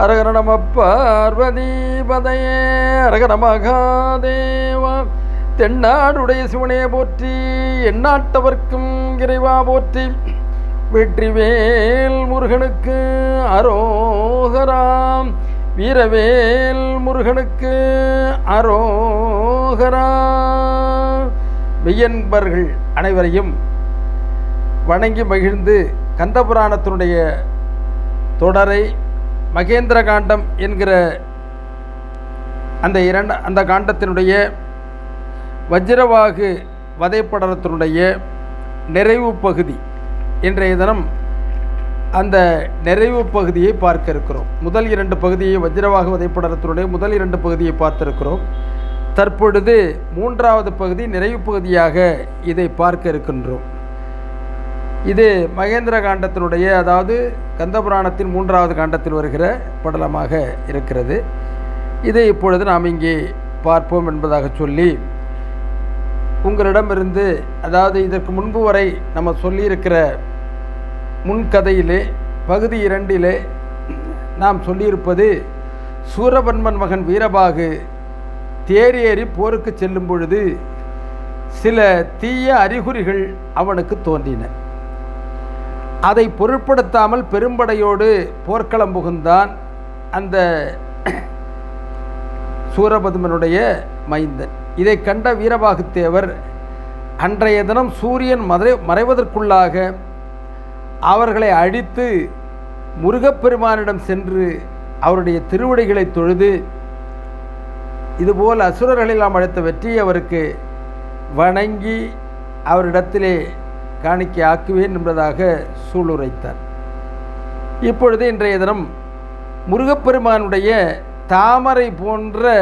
அரகர நம பார்வதிபதையே அரகர மகாதேவா. தென்னாடுடைய சிவனே போற்றி, எந்நாட்டவர்க்கும் இறைவா போற்றி. வெற்றிவேல் முருகனுக்கு அரோகராம், வீரவேல் முருகனுக்கு அரோகரா. மெய்யன்பர்கள் அனைவரையும் வணங்கி மகிழ்ந்து கந்தபுராணத்தினுடைய தொடரை மகேந்திர காண்டம் என்கிற அந்த காண்டத்தினுடைய வஜ்ரவாகு வதைப்படலத்தினுடைய நிறைவு பகுதி இன்றைய தினம் அந்த நிறைவு பகுதியை பார்க்க இருக்கிறோம். முதல் 2 பகுதியை வஜ்ரவாகு வதைப்படலத்தினுடைய முதல் 2 பகுதியை பார்த்திருக்கிறோம். தற்பொழுது 3வது பகுதி நிறைவு பகுதியாக இதை பார்க்க இருக்கின்றோம். இது மகேந்திர காண்டத்தினுடைய, அதாவது கந்தபுராணத்தின் 3வது காண்டத்தில் வருகிற படலமாக இருக்கிறது. இதை இப்பொழுது நாம் இங்கே பார்ப்போம் என்பதாக சொல்லி உங்களிடமிருந்து, அதாவது இதற்கு முன்பு வரை நம்ம சொல்லியிருக்கிற முன்கதையிலே பகுதி 2 நாம் சொல்லியிருப்பது, சூரபன்மன் மகன் வீரபாகு தேரேறி போருக்கு செல்லும் பொழுது சில தீய அறிகுறிகள் அவனுக்கு தோன்றின. அதை பொருட்படுத்தாமல் பெரும்படையோடு போர்க்களம் புகுந்தான் அந்த சூரபதுமனுடைய மைந்தன். இதை கண்ட வீரபாகுத்தேவர் அன்றைய தினம் சூரியன் மறைவதற்குள்ளாக அவர்களை அழித்து முருகப்பெருமானிடம் சென்று அவருடைய திருவடிகளை தொழுது, இதுபோல் அசுரர்களெல்லாம் அழைத்த வெற்றியை அவருக்கு வணங்கி அவரிடத்திலே காணிக்கை ஆக்குவேன் என்பதாக சூளுரைத்தார். இப்பொழுது இன்றைய தினம் முருகப்பெருமானுடைய தாமரை போன்ற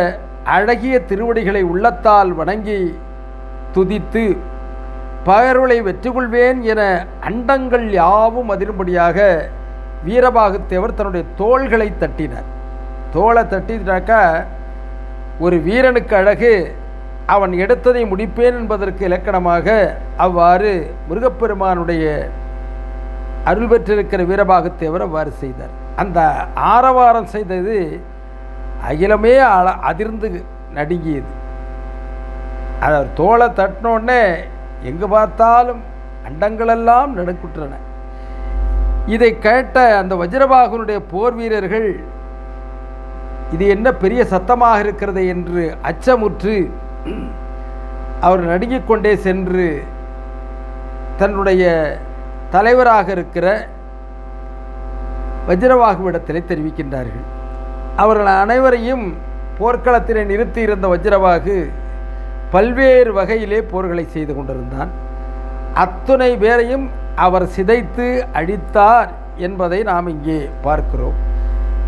அழகிய திருவடிகளை உள்ளத்தால் வணங்கி துதித்து பகருளை வெற்றி கொள்வேன் என அண்டங்கள் யாவும் அதிரும்படியாக வீரபாகுத்தேவர் தன்னுடைய தோள்களை தட்டினார். தோளை தட்டினாக்கா ஒரு வீரனுக்கு அழகு அவன் எடுத்ததை முடிப்பேன் என்பதற்கு இலக்கணமாக அவ்வாறு முருகப்பெருமானுடைய அருள் பெற்றிருக்கிற வீரபாகுத்தேவர் அவ்வாறு செய்தார். அந்த ஆரவாரம் செய்தது அகிலமே அதிர்ந்து நடுங்கியது. அவர் தோளை தட்டினோடனே எங்கு பார்த்தாலும் அண்டங்களெல்லாம் நடுக்குற்றன. இதை கேட்ட அந்த வஜ்ரபாகுனுடைய போர் வீரர்கள், இது என்ன பெரிய சத்தமாக இருக்கிறது என்று அச்சமுற்று அவர் நடுங்கிக் கொண்டே சென்று தன்னுடைய தலைவராக இருக்கிற வஜ்ரவாகுவிடத்திலே தெரிவிக்கின்றார்கள். அவர்கள் அனைவரையும் போர்க்களத்திலே நிறுத்தி இருந்த வஜ்ரவாகு பல்வேறு வகையிலே போர்களை செய்து கொண்டிருந்தான். அத்துணை பேரையும் அவர் சிதைத்து அழித்தார் என்பதை நாம் இங்கே பார்க்கிறோம்.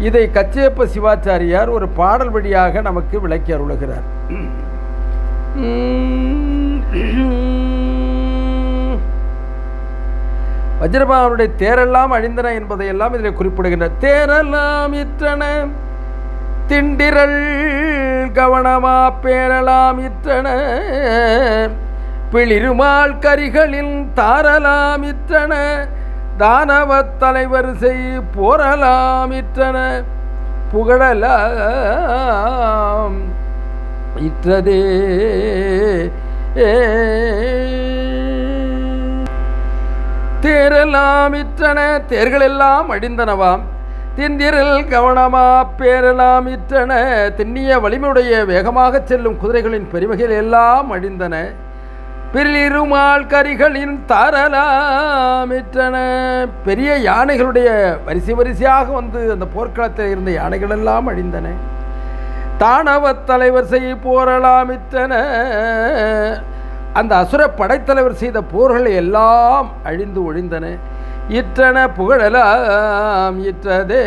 இதை கச்சியப்ப சிவாச்சாரியார் ஒரு பாடல் வழியாக நமக்கு விளக்கி அருளுகிறார். வஜ்ரபாகுனுடைய தேரெல்லாம் அழிந்தன என்பதையெல்லாம் இதில் குறிப்பிடுகின்ற. தேரெல்லாம் இற்றன திண்டிரல் கவனமா பேரலாம் இற்றன, பிளிருமால் கரிகளில் தாரலாம் இற்றன, தானவத் தலைவர் செய் போரலாம் இற்றன, புகழலாம் இற்றதே. தேரெல்லாம் இற்றன, தேர்களெல்லாம் அழிந்தனவாம். திந்திரல் கவனமா பேரெல்லாம் இற்றன, திண்ணிய வலிமையுடைய வேகமாக செல்லும் குதிரைகளின் பெருமைகள் எல்லாம் அழிந்தன. பிரிலிருமால் கரிகளின் தாரலாம் இற்றன, பெரிய யானைகளுடைய வரிசையாக வந்து அந்த போர்க்களத்தில் இருந்த யானைகள் எல்லாம் அழிந்தன. தானவத் தலைவர் செய் போரலாம் இற்றன, அந்த அசுர படைத்தலைவர் செய்த போர்கள் எல்லாம் அழிந்து ஒழிந்தன. இற்றன புகழலாம் இற்றதே,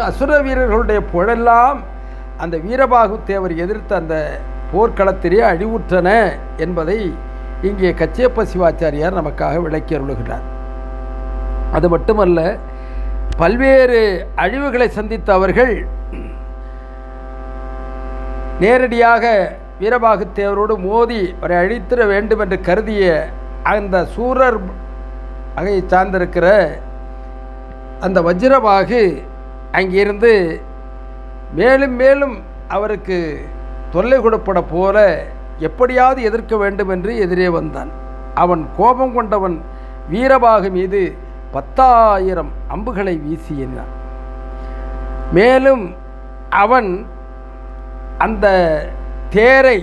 அசுர வீரர்களுடைய புகழெல்லாம் அந்த வீரபாகுத்தேவர் எதிர்த்த அந்த போர்க்களத்திலே அழிவுற்றன என்பதை இங்கே கச்சியப்ப சிவாச்சாரியார் நமக்காக விளக்கி அருளுகிறார். அது மட்டுமல்ல, பல்வேறு அழிவுகளை சந்தித்த அவர்கள் நேரடியாக வீரபாகுத்தேவரோடு மோதி அவரை அழித்திட வேண்டும் என்று கருதிய அந்த சூரர் வகையை சார்ந்திருக்கிற அந்த வஜ்ரபாகு அங்கிருந்து மேலும் மேலும் அவருக்கு தொல்லை கொடுப்பட போல எப்படியாவது எதிர்க்க வேண்டும் என்று எதிரே வந்தான். அவன் கோபம் கொண்டவன் வீரபாகு மீது 10,000 அம்புகளை வீசினான். மேலும் அவன் அந்த தேரை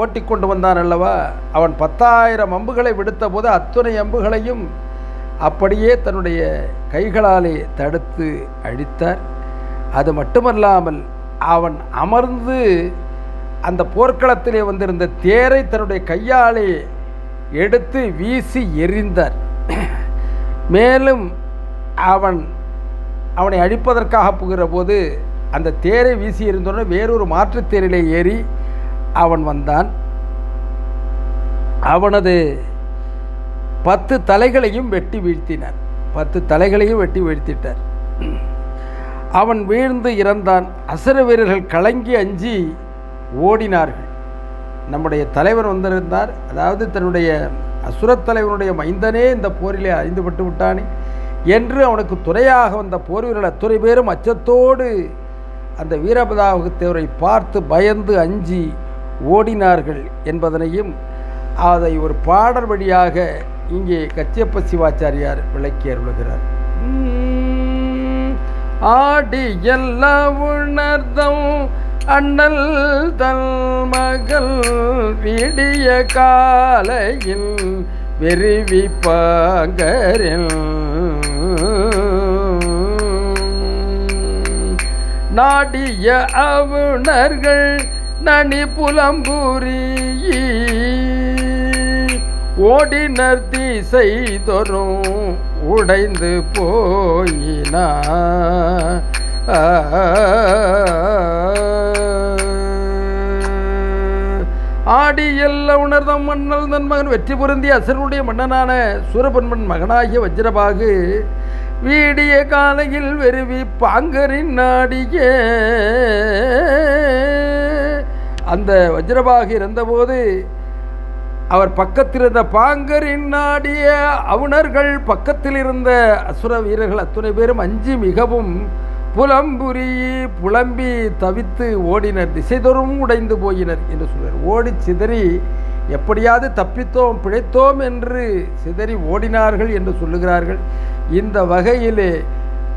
ஓட்டிக்கொண்டு வந்தான் அல்லவா, அவன் 10,000 அம்புகளை விடுத்த போது அத்துணை அம்புகளையும் அப்படியே தன்னுடைய கைகளாலே தடுத்து அழித்தார். அது மட்டுமல்லாமல் அவன் அமர்ந்து அந்த போர்க்களத்திலே வந்திருந்த தேரை தன்னுடைய கையாலே எடுத்து வீசி எறிந்தார். மேலும் அவனை அழிப்பதற்காக போகிற போது அந்த தேரை வீசி எறிந்தோன்னு வேறொரு மாற்றுத் தேரிலே ஏறி அவன் வந்தான். அவனது 10 தலைகளையும் வெட்டி வீழ்த்தினார். 10 தலைகளையும் வெட்டி வீழ்த்திட்டார். அவன் வீழ்ந்து இறந்தான். அசுர வீரர்கள் கலங்கி அஞ்சி ஓடினார்கள். நம்முடைய தலைவர் வந்திருந்தார், அதாவது தன்னுடைய அசுரத் தலைவனுடைய மைந்தனே இந்த போரிலே அழிந்துபட்டு விட்டானே என்று அவனுக்கு துணையாக வந்த போர் வீரர்கள் அத்துணை பேரும் அச்சத்தோடு அந்த வீரபதாகு தேவரை பார்த்து பயந்து அஞ்சி ஓடினார்கள் என்பதனையும் அதை ஒரு பாடல் வழியாக இங்கே கச்சியப்ப சிவாச்சாரியார் விளக்கி அருளுகிறார். ஆடி எல்லா உணர்தம் அண்ணல் தன் மகள் விடிய காலையில் வெறிவிப்பாங்கரில் நாடிய அவுணர்கள் நனி புலம்புரி ஓடினர் திசை தோறும் உடைந்து போயினா ஆடி எல்ல உணர்தம் மன்னல் தன் மகன் வெற்றி பொருந்திய அசுரனுடைய மன்னனான சூரபன்மன் மகனாகிய வஜ்ரபாகு வீடிய காலையில் வெறுவி பாங்கரின் நாடிய அந்த வஜ்ரபாகு இருந்தபோது அவர் பக்கத்தில் இருந்த பாங்கரின் நாடிய அவுணர்கள் பக்கத்தில் இருந்த அசுர வீரர்கள் அத்துணை பேரும் அஞ்சி மிகவும் புலம்பி தவித்து ஓடினர். திசைதோறும் உடைந்து போயினர் என்று சொல்கிறார். ஓடி சிதறி எப்படியாவது தப்பித்தோம் பிழைத்தோம் என்று சிதறி ஓடினார்கள் என்று சொல்லுகிறார்கள். இந்த வகையிலே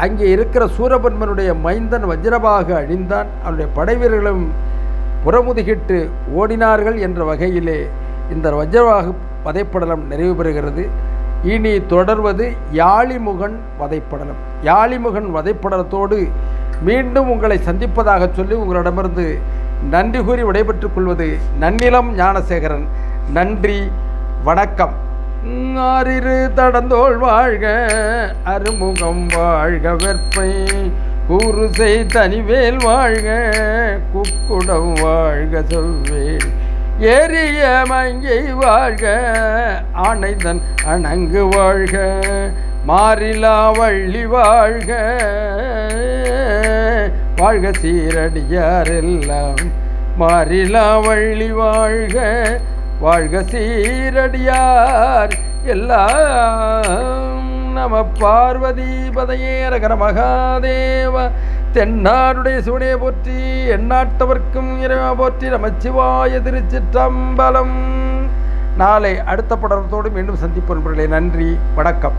அங்கே இருக்கிற சூரபன்மனுடைய மைந்தன் வஜ்ரபாகு அழிந்தான். அவனுடைய படைவீரர்களும் புறமுதுகிட்டு ஓடினார்கள் என்ற வகையிலே இந்த வஜ்ரபாகு வதைப்படலம் நிறைவு பெறுகிறது. இனி தொடர்வது யாழிமுகன் வதைப்படலம். யாழிமுகன் வதைப்படலத்தோடு மீண்டும் உங்களை சந்திப்பதாக சொல்லி உங்களிடமிருந்து நன்றி கூறி விடைபெற்றுக் கொள்வது நன்னிலம் ஞானசேகரன். நன்றி, வணக்கம். ஆறிரு தடந்தோள் வாழ்க, அருமுகம் வாழ்க, வெற்பை கூறுசை தனிவேல் வாழ்க, குக்குடம் வாழ்க, சொல்வேல் ஏரிய மங்கை வாழ்க, ஆனைதன் அணங்கு வாழ்க, மாறிலா வள்ளி வாழ்க, வாழ்க சீரடியாரெல்லாம் மாறிலா வள்ளி வாழ்க, வாழ்க சீரடியார் எல்லாம். நம பார்வதி பதையே ரகர மகாதேவ. தென்னாடுடைய சிவனே போற்றி, எந்நாட்டவர்க்கும் இறைவா போற்றி. நமச்சிவாய திருச்சிற்றம்பலம். நாளை அடுத்த படத்தோடு மீண்டும் சந்திப்போம். நன்றி, வணக்கம்.